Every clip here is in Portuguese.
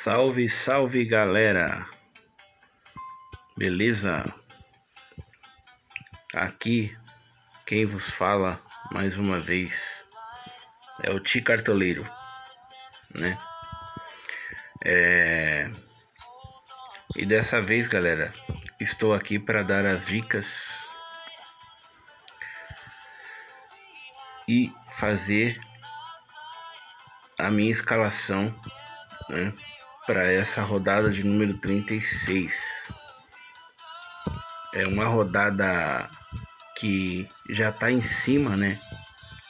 Salve, salve galera, beleza? Aqui quem vos fala mais uma vez é o Ti Cartoleiro, né? E dessa vez, galera, estou aqui para dar as dicas e fazer a minha escalação, né, para essa rodada de número 36. É uma rodada que já está em cima, né?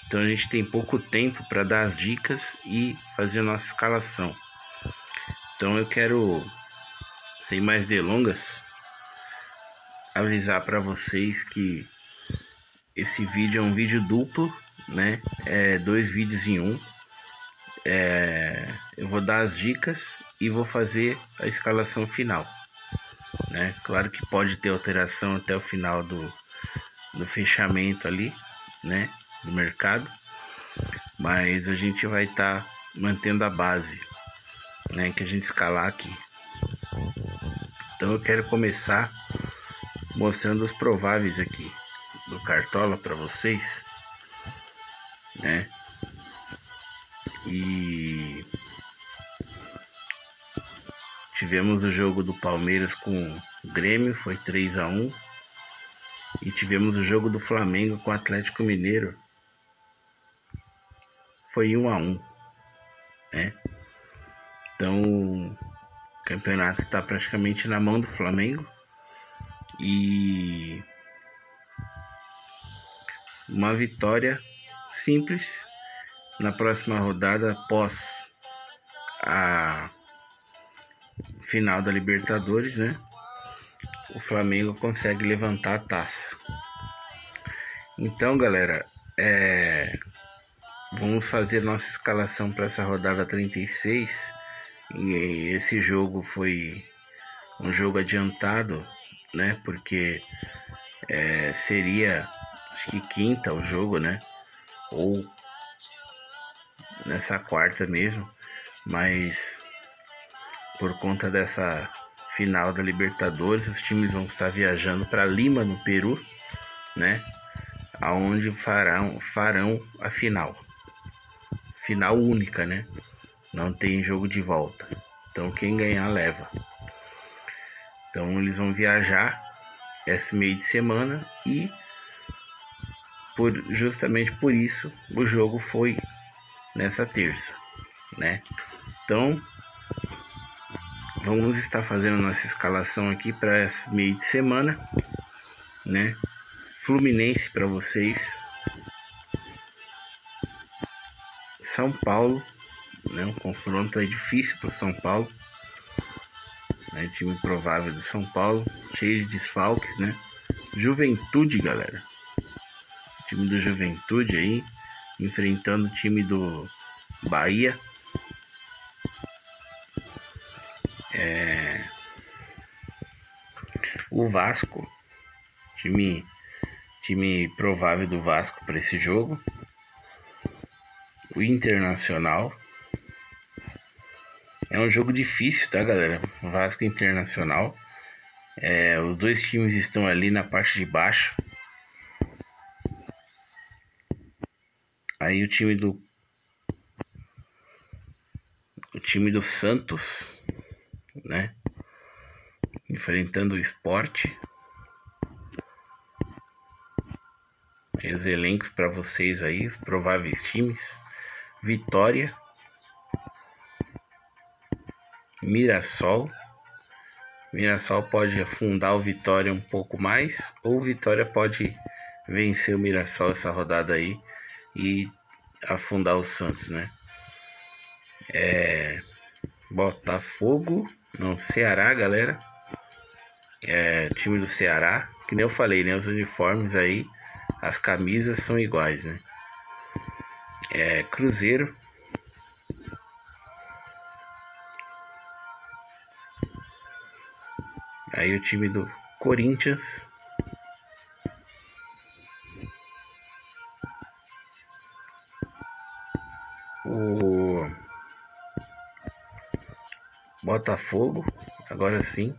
Então a gente tem pouco tempo para dar as dicas e fazer a nossa escalação. Então eu quero, sem mais delongas, avisar para vocês que esse vídeo é um vídeo duplo, né? É 2 vídeos em um. Eu vou dar as dicas e vou fazer a escalação final, né? Claro que pode ter alteração até o final do fechamento ali, né, do mercado, mas a gente vai estar mantendo a base, né, que a gente escalar aqui. Então eu quero começar mostrando os prováveis aqui do Cartola para vocês, né? E tivemos o jogo do Palmeiras com o Grêmio, foi 3-1. E tivemos o jogo do Flamengo com o Atlético Mineiro, foi 1-1, né? Então o campeonato está praticamente na mão do Flamengo. E uma vitória simples na próxima rodada após a final da Libertadores, né? O Flamengo consegue levantar a taça. Então, galera, vamos fazer nossa escalação para essa rodada 36. E esse jogo foi um jogo adiantado, né? Porque seria, acho que quinta o jogo, né? Ou nessa quarta mesmo. Mas por conta dessa final da Libertadores, os times vão estar viajando para Lima, no Peru, né? Aonde farão a final única, né? Não tem jogo de volta. Então quem ganhar leva. Então eles vão viajar esse meio de semana e justamente por isso o jogo foi nessa terça, né? Então vamos estar fazendo nossa escalação aqui para esse meio de semana, né? Fluminense para vocês, São Paulo, né? Um confronto aí difícil para o São Paulo, né? Time provável do São Paulo, cheio de desfalques, né? Juventude, galera, time do Juventude aí enfrentando o time do Bahia. O Vasco, time provável do Vasco para esse jogo. O Internacional. É um jogo difícil, tá, galera? Vasco e Internacional. Os dois times estão ali na parte de baixo. Aí o time do Santos, né? Enfrentando o Sport. Aí os elencos para vocês aí, os prováveis times. Vitória, Mirassol. Mirassol pode afundar o Vitória um pouco mais, ou o Vitória pode vencer o Mirassol essa rodada aí e afundar o Santos, né? Botafogo, não, Ceará, galera. Time do Ceará, que nem eu falei, né? Os uniformes aí, as camisas são iguais, né? Cruzeiro. Aí o time do Corinthians. Botafogo, agora sim,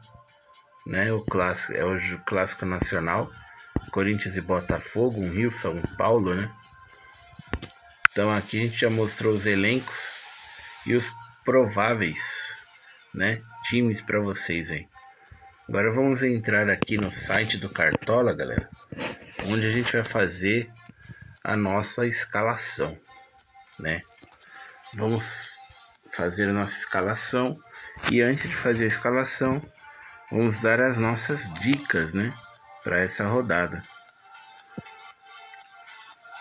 né? O clássico é o clássico nacional, Corinthians e Botafogo, um Rio, São Paulo, né? Então aqui a gente já mostrou os elencos e os prováveis, né, times para vocês aí. Agora vamos entrar aqui no site do Cartola, galera, onde a gente vai fazer a nossa escalação, né? Vamos fazer a nossa escalação e antes de fazer a escalação, vamos dar as nossas dicas, né, para essa rodada.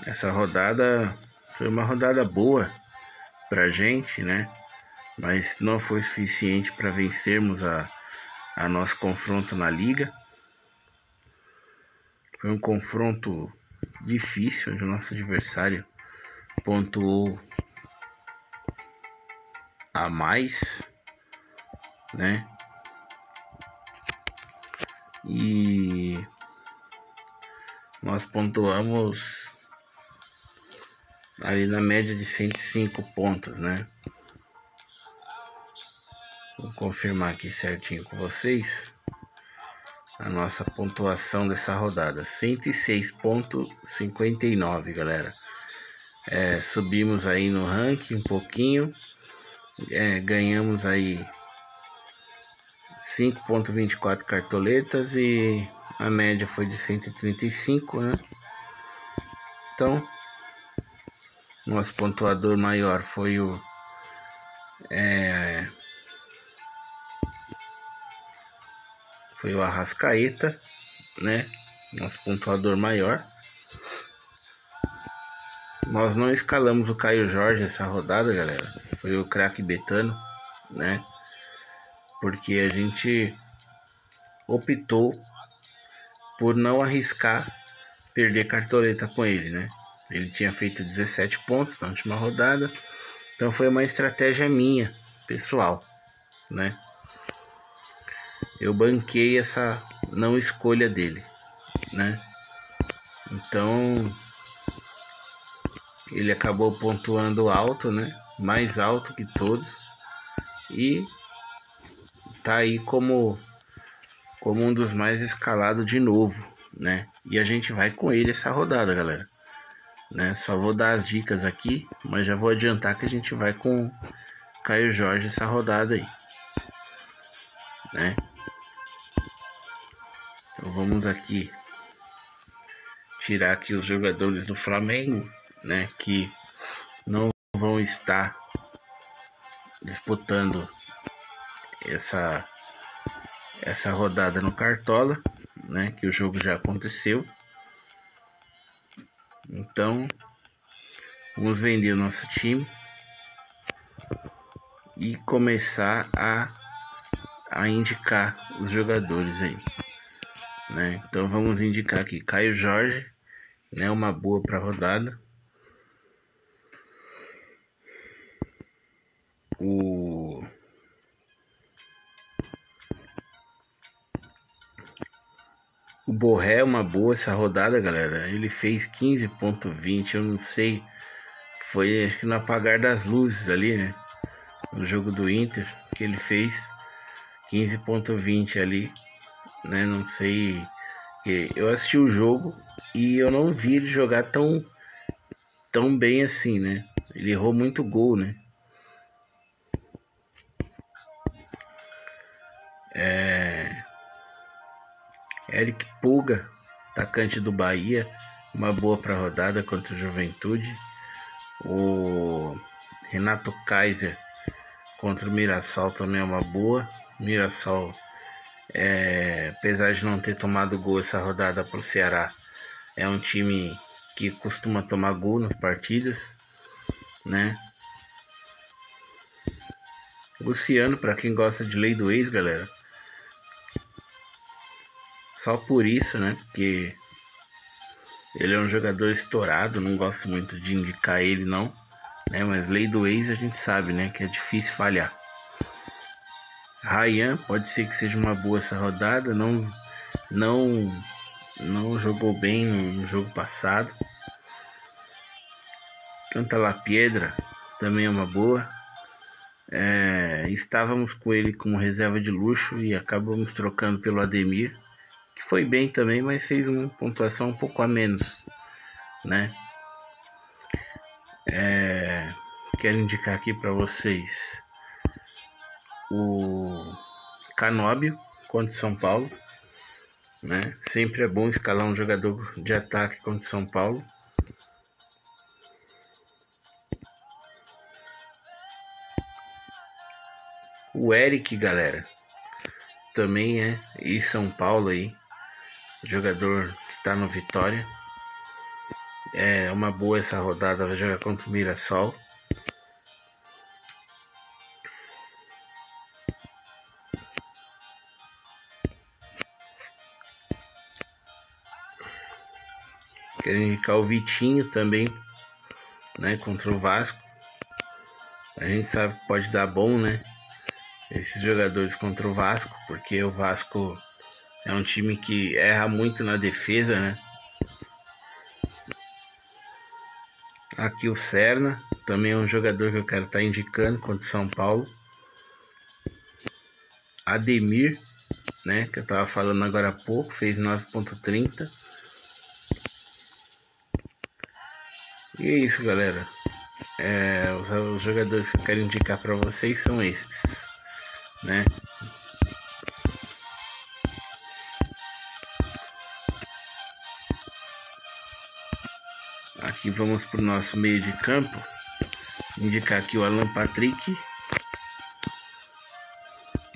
Essa rodada foi uma rodada boa pra gente, né? Mas não foi suficiente para vencermos a nosso confronto na liga. Foi um confronto difícil, onde o nosso adversário pontuou a mais, né? E nós pontuamos ali na média de 105 pontos, né? Vou confirmar aqui certinho com vocês a nossa pontuação dessa rodada: 106,59, galera. Subimos aí no ranking um pouquinho, ganhamos aí 5,24 cartoletas e a média foi de 135, né? Então, nosso pontuador maior foi o Arrascaeta, né? Nosso pontuador maior. Nós não escalamos o Caio Jorge essa rodada, galera. Foi o craque Betano, né? Porque a gente optou por não arriscar perder cartoleta com ele, né? Ele tinha feito 17 pontos na última rodada. Então foi uma estratégia minha, pessoal, né? Eu banquei essa não escolha dele, né? Então ele acabou pontuando alto, né? Mais alto que todos. E tá aí como um dos mais escalados de novo, né? E a gente vai com ele essa rodada, galera, né? Só vou dar as dicas aqui, mas já vou adiantar que a gente vai com Caio Jorge essa rodada aí, né? Então vamos aqui tirar aqui os jogadores do Flamengo, né, que não vão estar disputando essa rodada no Cartola, né, que o jogo já aconteceu. Então vamos vender o nosso time e começar a indicar os jogadores aí, né? Então vamos indicar aqui Caio Jorge, né, uma boa para rodada. O Borré é uma boa essa rodada, galera. Ele fez 15,20, eu não sei, foi acho que no apagar das luzes ali, né, no jogo do Inter, que ele fez 15,20 ali, né? Não sei, eu assisti o jogo e eu não vi ele jogar tão bem assim, né? Ele errou muito gol, né? Eric Pulga, atacante do Bahia, uma boa para rodada contra o Juventude. O Renato Kaiser contra o Mirassol também é uma boa. Mirassol, apesar de não ter tomado gol essa rodada para o Ceará, é um time que costuma tomar gol nas partidas, né? Luciano, para quem gosta de lei do ex, galera, só por isso, né? Porque ele é um jogador estourado, não gosto muito de indicar ele não, né? Mas lei do ex a gente sabe, né, que é difícil falhar. Ryan pode ser que seja uma boa essa rodada, não jogou bem no jogo passado. Canta La Piedra também é uma boa. estávamos com ele como reserva de luxo e acabamos trocando pelo Ademir, que foi bem também, mas fez uma pontuação um pouco a menos, né? Quero indicar aqui para vocês o Canóbio contra São Paulo, né? Sempre é bom escalar um jogador de ataque contra São Paulo. O Eric, galera, também é e São Paulo aí, jogador que tá no Vitória. É uma boa essa rodada, vai jogar contra o Mirassol. Quero indicar o Vitinho também, né, contra o Vasco. A gente sabe que pode dar bom, né, esses jogadores contra o Vasco, porque o Vasco é um time que erra muito na defesa, né. Aqui o Serna, também é um jogador que eu quero estar indicando contra o São Paulo. Ademir, né, que eu tava falando agora há pouco, fez 9.30. E é isso, galera. Os jogadores que eu quero indicar para vocês são esses, né? Aqui vamos para o nosso meio de campo. Indicar aqui o Alan Patrick.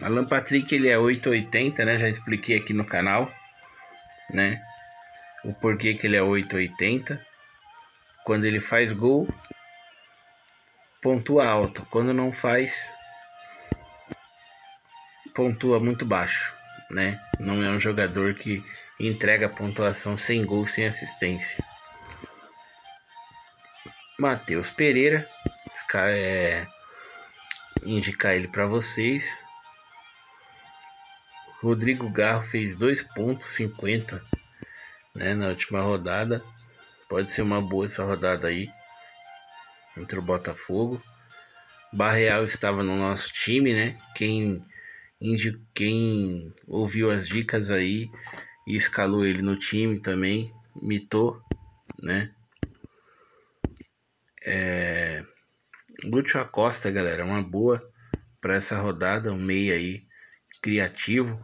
Alan Patrick, ele é 8,80, né? Já expliquei aqui no canal, né? O porquê que ele é 8,80. Quando ele faz gol, pontua alto. Quando não faz, pontua muito baixo, né? Não é um jogador que entrega pontuação sem gol, sem assistência. Matheus Pereira, esse cara indicar ele para vocês. Rodrigo Garro fez 2,50, né, na última rodada. Pode ser uma boa essa rodada aí contra o Botafogo. Barreal estava no nosso time, né? Quem ouviu as dicas aí e escalou ele no time também, mitou, né? Lúcio Acosta, galera, uma boa para essa rodada, um meia aí criativo.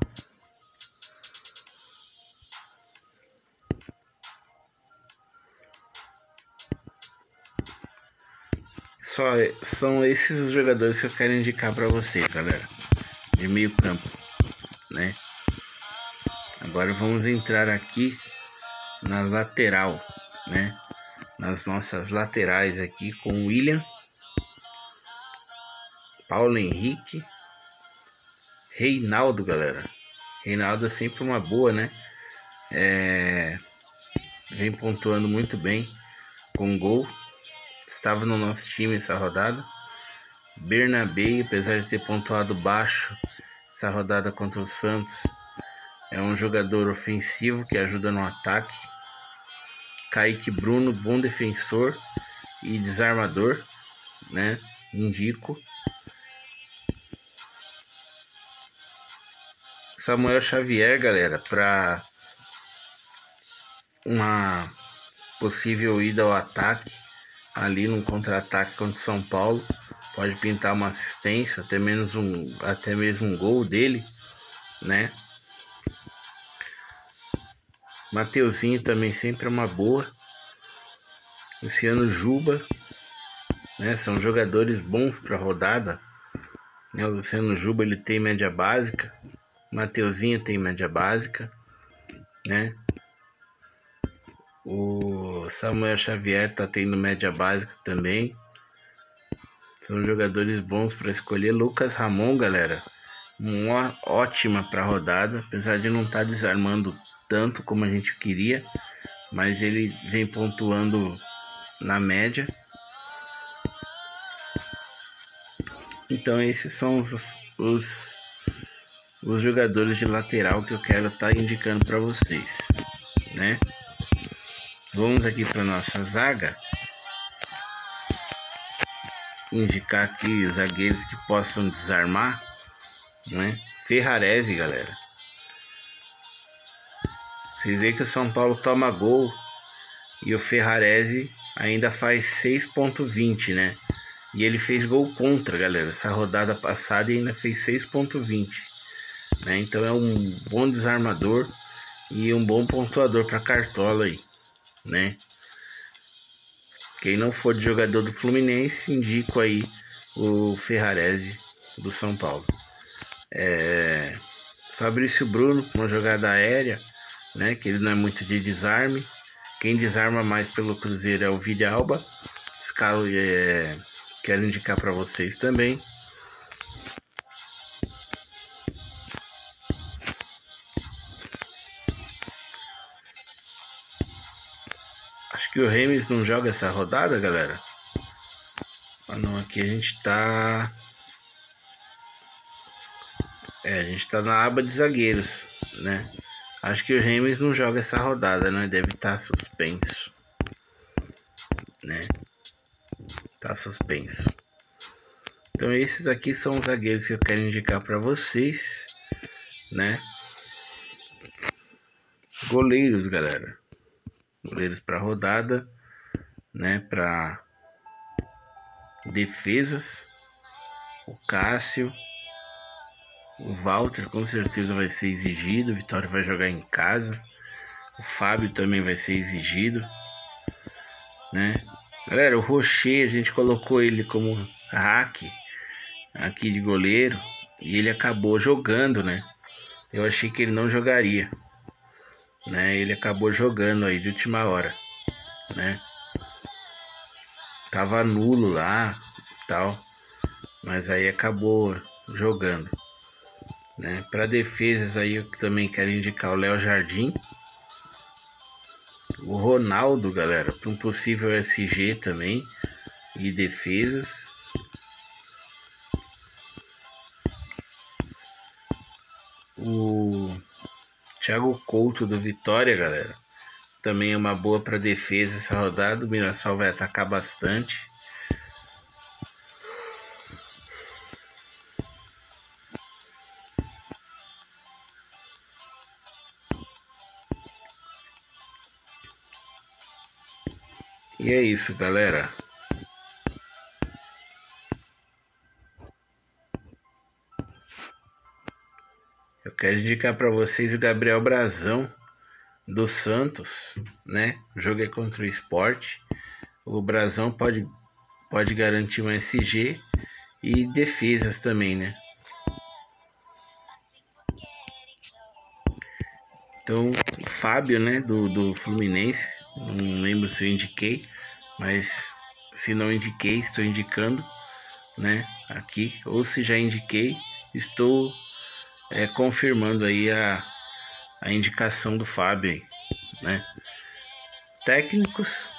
São esses os jogadores que eu quero indicar para vocês, galera, de meio campo, né? Agora vamos entrar aqui na lateral, né? Nas nossas laterais aqui com o William, Paulo Henrique, Reinaldo, galera. Reinaldo é sempre uma boa, né? Vem pontuando muito bem com gol. Estava no nosso time essa rodada. Bernabé, apesar de ter pontuado baixo essa rodada contra o Santos, é um jogador ofensivo que ajuda no ataque. Kaique Bruno, bom defensor e desarmador, né? Indico. Samuel Xavier, galera, para uma possível ida ao ataque, ali no contra-ataque contra o São Paulo, pode pintar uma assistência, até mesmo um gol dele, né? Mateuzinho também sempre é uma boa. Luciano Juba, né? São jogadores bons para a rodada, né? O Luciano Juba, ele tem média básica. Mateuzinho tem média básica, né? O Samuel Xavier tá tendo média básica também. São jogadores bons para escolher. Lucas Ramon, galera, uma ótima para a rodada, apesar de não estar desarmando tanto como a gente queria, mas ele vem pontuando na média. Então esses são os jogadores de lateral que eu quero estar indicando para vocês, né? Vamos aqui para nossa zaga. indicar aqui zagueiros que possam desarmar, né? Ferrarese, galera. Vocês veem que o São Paulo toma gol e o Ferrarese ainda faz 6,20, né? E ele fez gol contra, galera. Essa rodada passada ainda fez 6,20, né? Então é um bom desarmador e um bom pontuador para Cartola aí, né? Quem não for de jogador do Fluminense, indico aí o Ferrarese do São Paulo. Fabrício Bruno, uma jogada aérea, né? Que ele não é muito de desarme. Quem desarma mais pelo Cruzeiro é o Villalba. Escalo, quero indicar para vocês também. Acho que o Remes não joga essa rodada, galera. Ah não, aqui a gente tá... a gente tá na aba de zagueiros, né? Acho que o Remes não joga essa rodada, né? Deve estar suspenso, né? Tá suspenso. Então esses aqui são os zagueiros que eu quero indicar para vocês, né? Goleiros, galera. Goleiros para rodada, né? Para defesas, o Cássio, o Walter com certeza vai ser exigido. O Vitória vai jogar em casa. O Fábio também vai ser exigido, né? Galera, o Rocher, a gente colocou ele como hack aqui de goleiro e ele acabou jogando, né? Eu achei que ele não jogaria, né? Ele acabou jogando aí de última hora, né? Tava nulo lá e tal, mas aí acabou jogando, né? Para defesas aí eu também quero indicar o Léo Jardim, o Ronaldo, galera, para um possível SG também e defesas. O Thiago Couto do Vitória, galera, também é uma boa para defesa essa rodada. O Mirassol vai atacar bastante. E é isso, galera. Eu quero indicar para vocês o Gabriel Brazão do Santos, né? O jogo é contra o Sport. O Brazão pode garantir um SG e defesas também, né? Então, o Fábio, né, do Fluminense, não lembro se eu indiquei, mas se não indiquei, estou indicando, né, aqui, ou se já indiquei, estou confirmando aí a indicação do Fábio aí, né? Técnicos,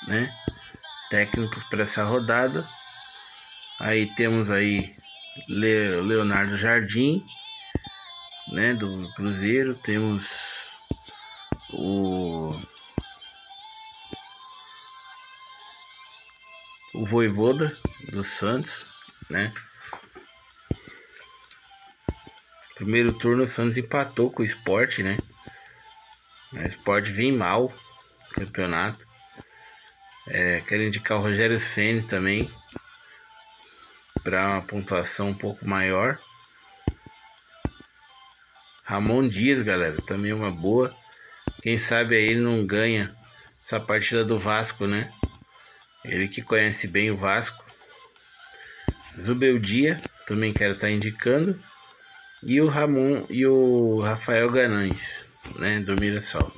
né? Técnicos para essa rodada. Aí temos aí Leonardo Jardim, né, do Cruzeiro. Temos o Vojvoda do Santos, né? Primeiro turno o Santos empatou com o Sport, né? O Sport vem mal no campeonato. Quero indicar o Rogério Ceni também para uma pontuação um pouco maior. Ramon Dias, galera, também uma boa. Quem sabe aí ele não ganha essa partida do Vasco, né? Ele que conhece bem o Vasco. Zubeldia, também quero estar indicando. E o Ramon e o Rafael Ganães, né, do Mirassol.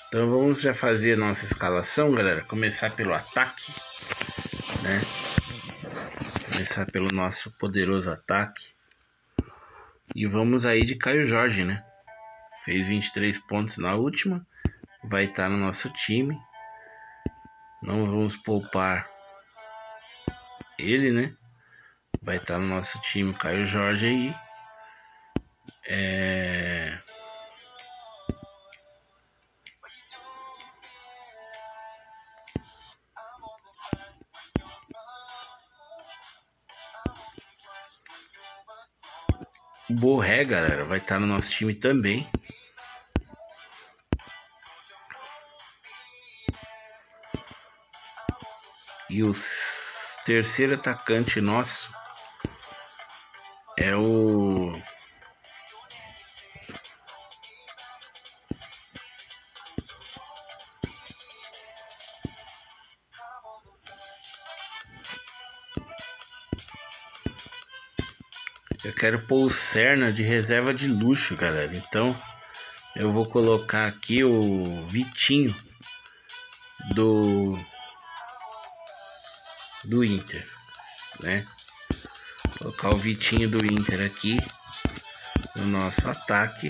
Então vamos já fazer a nossa escalação, galera. Começar pelo ataque, né? Começar pelo nosso poderoso ataque. E vamos aí de Caio Jorge, né? Fez 23 pontos na última. Vai estar no nosso time. Não vamos poupar ele, né? Vai estar no nosso time Caio Jorge aí. O Borré, galera, vai estar no nosso time também. E o terceiro atacante nosso é o... Eu quero pôr o Serna de reserva de luxo, galera. Então eu vou colocar aqui o Vitinho do Inter, né? Vou colocar o Vitinho do Inter aqui no nosso ataque,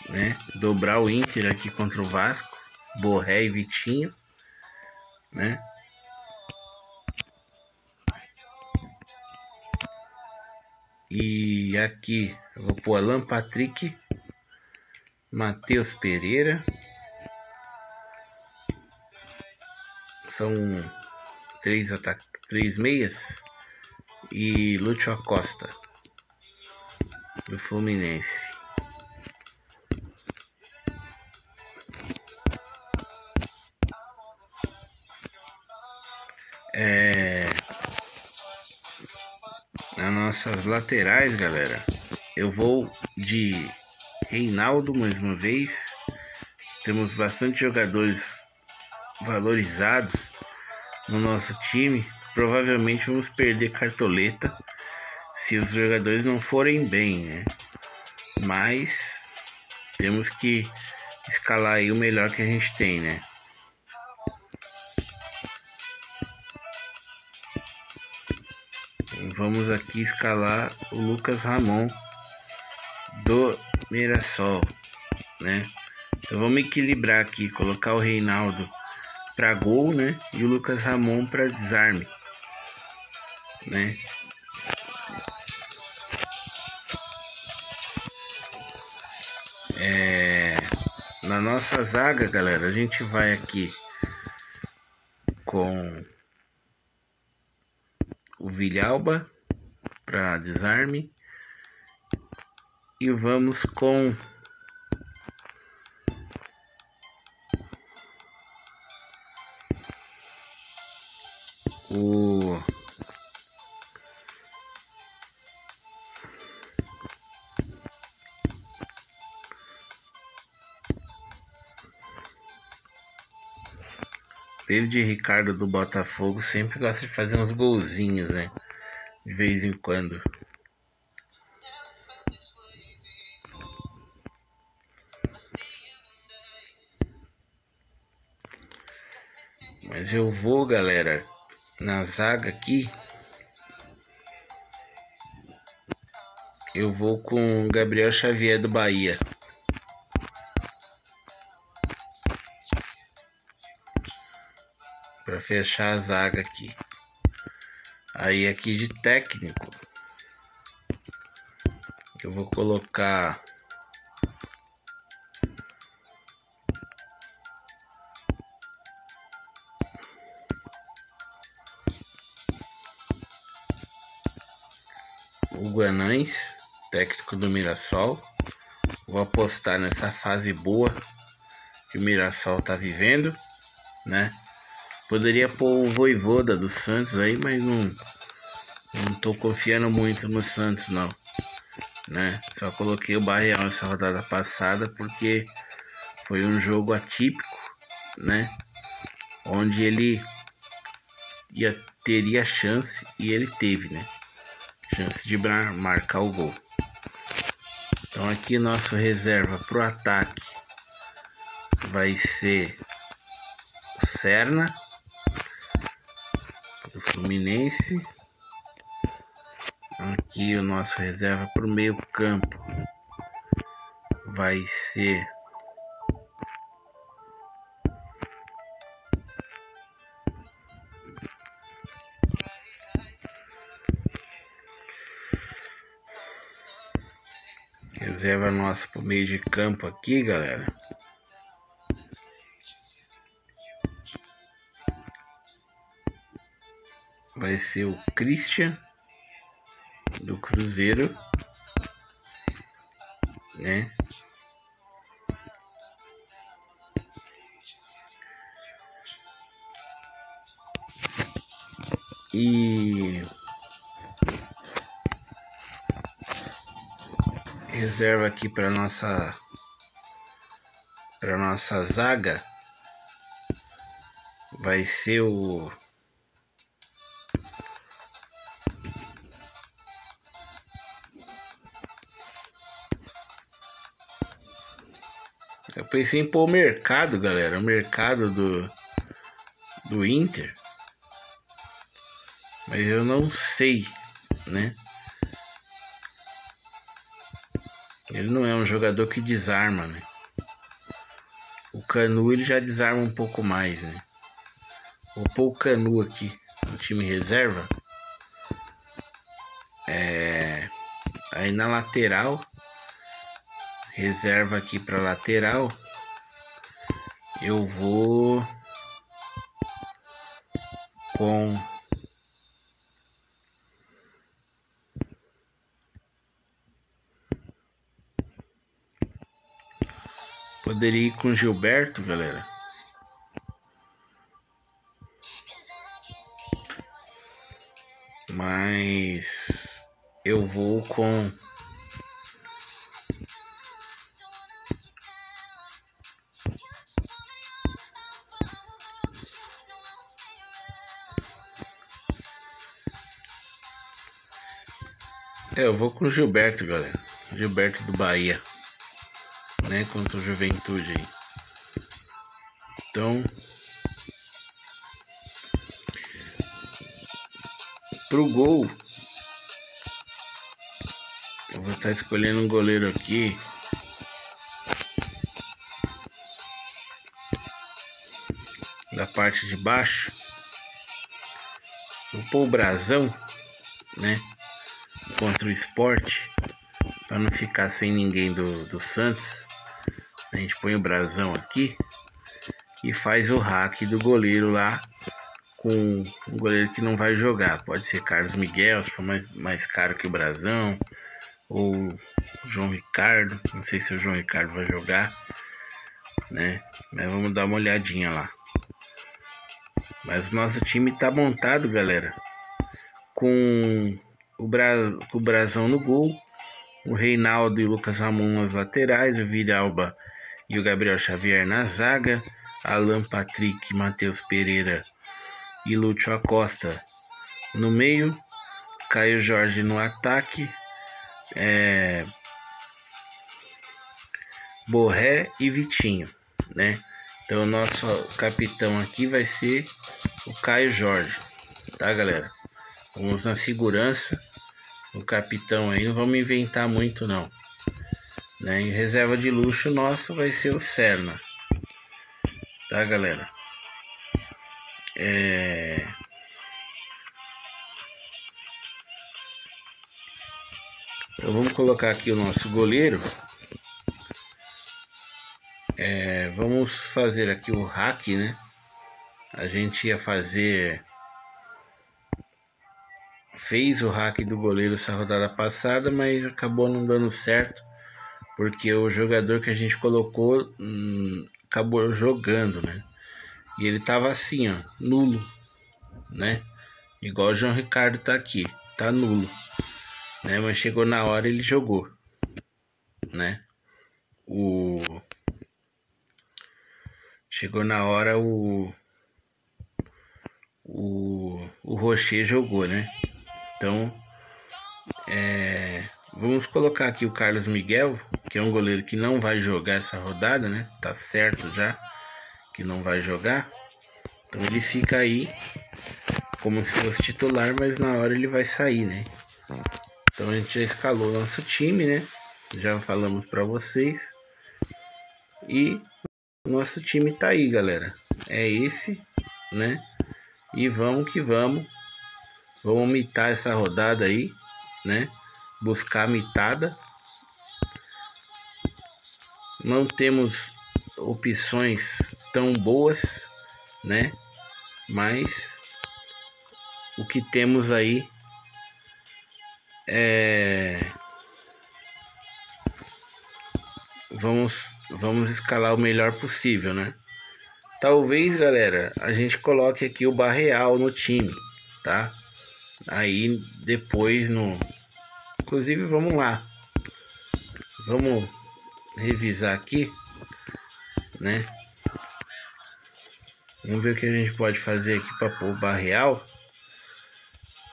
né? Dobrar o Inter aqui contra o Vasco, Borré e Vitinho, né? E aqui eu vou pôr Alan Patrick, Matheus Pereira. São três meias e Lúcio Acosta do Fluminense. Nas nossas laterais, galera, eu vou de Reinaldo mais uma vez. Temos bastante jogadores valorizados no nosso time. Provavelmente vamos perder cartoleta se os jogadores não forem bem, né? Mas temos que escalar aí o melhor que a gente tem, né? Vamos aqui escalar o Lucas Ramon do Mirassol, né? Então vamos equilibrar aqui, colocar o Reinaldo para gol, né? E o Lucas Ramon para desarme, né? Na nossa zaga, galera, a gente vai aqui com o Villalba para desarme e vamos com o David Ricardo do Botafogo. Sempre gosta de fazer uns golzinhos, né? De vez em quando. Mas eu vou, galera, na zaga aqui. Eu vou com Gabriel Xavier do Bahia. Para fechar a zaga aqui. Aí aqui de técnico, eu vou colocar o Guanães, técnico do Mirassol. Vou apostar nessa fase boa que o Mirassol tá vivendo, né? Poderia pôr o Vojvoda do Santos aí, mas não tô confiando muito no Santos, não, né? Só coloquei o Barreal nessa rodada passada porque foi um jogo atípico, né? Onde ele teria chance, e ele teve, né? Chance de marcar o gol. Então aqui nosso reserva pro ataque vai ser o Serna do Fluminense. Aqui o nosso reserva pro meio campo vai ser reserva nossa pro meio de campo aqui, galera. Vai ser o Christian. do Cruzeiro, né? E reserva aqui para nossa zaga vai ser o eu pensei em pôr o Mercado, galera, o Mercado do Inter, mas eu não sei, né? Ele não é um jogador que desarma, né? O Canu ele já desarma um pouco mais, né? Vou pôr o Canu aqui no time reserva. Aí na lateral, reserva aqui para lateral, eu vou com poderia ir com Gilberto, galera. Mas eu vou com eu vou com o Gilberto, galera. Gilberto do Bahia, né? Contra o Juventude aí. Então, pro gol, eu vou estar escolhendo um goleiro aqui. Da parte de baixo. Vou pôr o Brazão, né? Contra o Sport. Para não ficar sem ninguém do Santos. A gente põe o Brazão aqui. E faz o hack do goleiro lá. Com um goleiro que não vai jogar. Pode ser Carlos Miguel, se for mais caro que o Brazão. Ou João Ricardo. Não sei se o João Ricardo vai jogar, né? Mas vamos dar uma olhadinha lá. Mas o nosso time tá montado, galera. Com o Brazão no gol. O Reinaldo e o Lucas Ramon nas laterais. O Villalba e o Gabriel Xavier na zaga. Alan Patrick, Matheus Pereira e Lúcio Acosta no meio. Caio Jorge no ataque. Borré e Vitinho, né? Então o nosso capitão aqui vai ser o Caio Jorge, tá, galera? Vamos na segurança. O capitão aí não vamos inventar muito não, né? Em reserva de luxo nosso vai ser o Serna, tá, galera? Então vamos colocar aqui o nosso goleiro. Vamos fazer aqui o hack, né? A gente ia fazer... Fez o hack do goleiro essa rodada passada, mas acabou não dando certo. Porque o jogador que a gente colocou acabou jogando, né? E ele tava assim, ó, nulo, né? Igual o João Ricardo tá aqui, tá nulo, né? Mas chegou na hora ele jogou, né? Chegou na hora o Rocher jogou, né? Então, vamos colocar aqui o Carlos Miguel, que é um goleiro que não vai jogar essa rodada, né? Tá certo já que não vai jogar. Então ele fica aí como se fosse titular, mas na hora ele vai sair, né? Então a gente já escalou nosso time, né? Já falamos para vocês. E o nosso time tá aí, galera. É esse, né? E vamos que vamos. Vamos mitar essa rodada aí, né? Buscar a mitada. Não temos opções tão boas, né? Mas o que temos aí vamos escalar o melhor possível, né? Talvez, galera, a gente coloque aqui o Barreal no time, tá? Aí depois inclusive, vamos lá. Vamos revisar aqui, né? Vamos ver o que a gente pode fazer aqui para pôr o Barreal.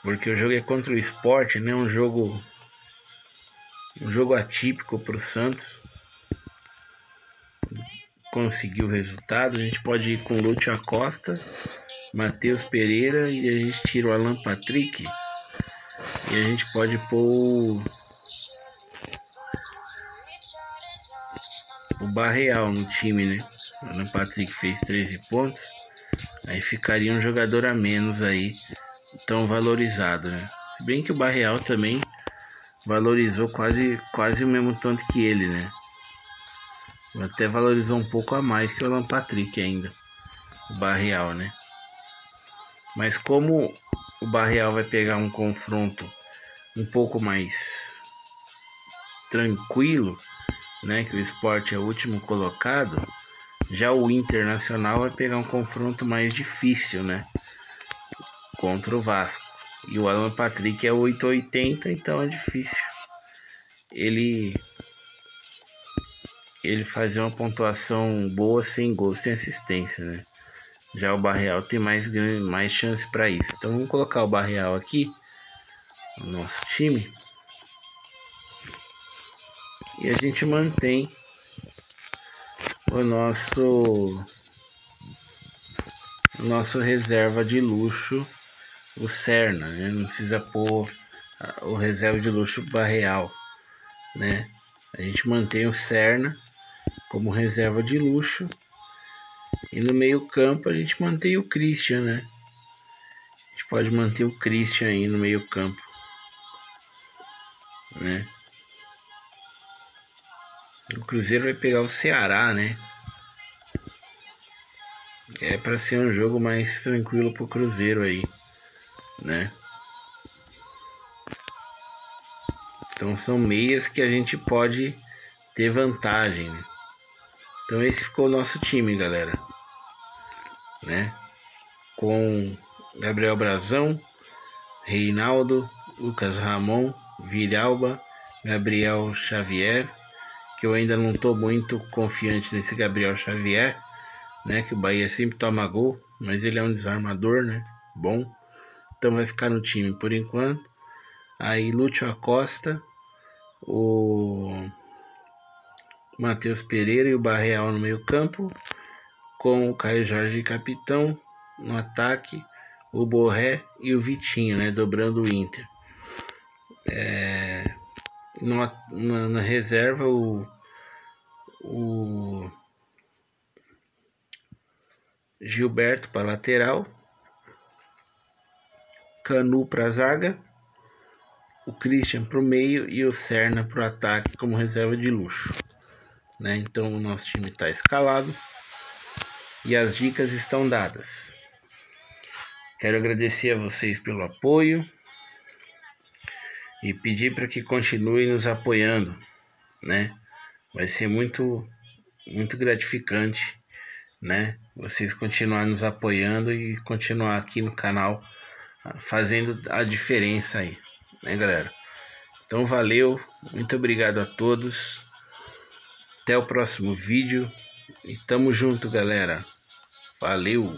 Porque o jogo é contra o Sport, né? Um jogo atípico para o Santos. Conseguir o resultado. A gente pode ir com o Lúcio Acosta, Matheus Pereira, e a gente tira o Alan Patrick. E a gente pode pôr o Barreal no time, né? O Alan Patrick fez 13 pontos. Aí ficaria um jogador a menos aí, tão valorizado, né? Se bem que o Barreal também valorizou quase o mesmo tanto que ele, né? Até valorizou um pouco a mais que o Alan Patrick ainda, o Barreal, né? Mas como o Barreal vai pegar um confronto um pouco mais tranquilo, né? Que o Sport é o último colocado, já o Internacional vai pegar um confronto mais difícil, né? Contra o Vasco. E o Alan Patrick é 8,80, então é difícil ele fazer uma pontuação boa sem gol, sem assistência, né? Já o Barreal tem mais chance para isso. Então vamos colocar o Barreal aqui no nosso time. E a gente mantém o nosso reserva de luxo, o Serna, né? Não precisa pôr o reserva de luxo Barreal, né? A gente mantém o Serna como reserva de luxo. E no meio campo a gente mantém o Christian, né? A gente pode manter o Christian aí no meio campo, né? O Cruzeiro vai pegar o Ceará, né? É para ser um jogo mais tranquilo pro Cruzeiro aí, né? Então são meias que a gente pode ter vantagem, né? Então esse ficou o nosso time, galera, né? Com Gabriel Brazão, Reinaldo, Lucas Ramon, Villalba, Gabriel Xavier, que eu ainda não estou muito confiante nesse Gabriel Xavier, né? Que o Bahia sempre toma gol, mas ele é um desarmador, né? Bom, então vai ficar no time por enquanto. Aí Lúcio Acosta, o Matheus Pereira e o Barreal no meio campo, com o Caio Jorge capitão. No ataque, o Borré e o Vitinho, né? Dobrando o Inter. Na reserva, o Gilberto para lateral, Canu para zaga, o Christian para o meio e o Serna para o ataque como reserva de luxo, né? Então o nosso time está escalado e as dicas estão dadas. Quero agradecer a vocês pelo apoio e pedir para que continuem nos apoiando, né? Vai ser muito gratificante, né? Vocês continuarem nos apoiando e continuar aqui no canal fazendo a diferença aí, né, galera? Então valeu, muito obrigado a todos. Até o próximo vídeo e tamo junto, galera. Valeu!